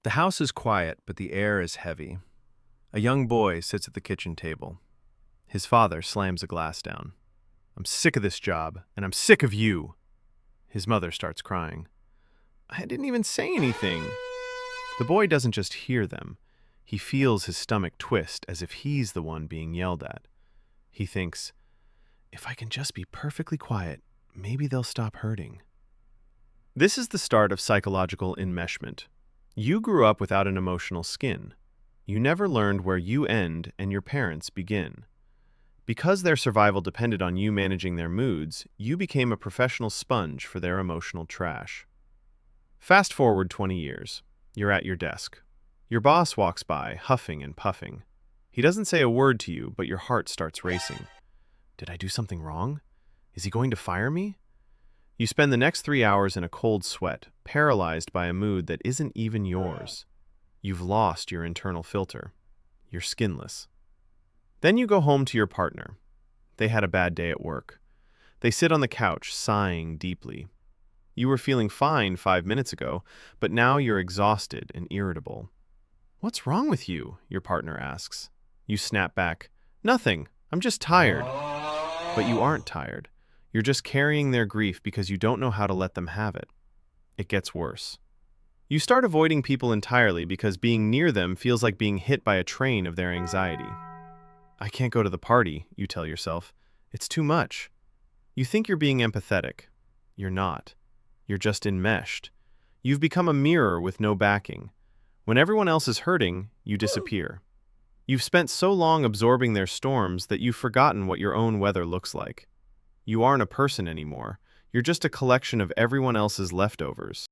The house is quiet, but the air is heavy. A young boy sits at the kitchen table. His father slams a glass down. "I'm sick of this job, and I'm sick of you." His mother starts crying. "I didn't even say anything." The boy doesn't just hear them. He feels his stomach twist as if he's the one being yelled at. He thinks, "If I can just be perfectly quiet, maybe they'll stop hurting." This is the start of psychological enmeshment. You grew up without an emotional skin. You never learned where you end and your parents begin. Because their survival depended on you managing their moods, you became a professional sponge for their emotional trash. Fast forward 20 years. You're at your desk. Your boss walks by, huffing and puffing. He doesn't say a word to you, but your heart starts racing. Did I do something wrong? Is he going to fire me? You spend the next 3 hours in a cold sweat, paralyzed by a mood that isn't even yours. You've lost your internal filter. You're skinless. Then you go home to your partner. They had a bad day at work. They sit on the couch, sighing deeply. You were feeling fine 5 minutes ago, but now you're exhausted and irritable. "What's wrong with you?" your partner asks. You snap back, "Nothing, I'm just tired." But you aren't tired. You're just carrying their grief because you don't know how to let them have it. It gets worse. You start avoiding people entirely because being near them feels like being hit by a train of their anxiety. "I can't go to the party," you tell yourself. "It's too much." You think you're being empathetic. You're not. You're just enmeshed. You've become a mirror with no backing. When everyone else is hurting, you disappear. You've spent so long absorbing their storms that you've forgotten what your own weather looks like. You aren't a person anymore. You're just a collection of everyone else's leftovers.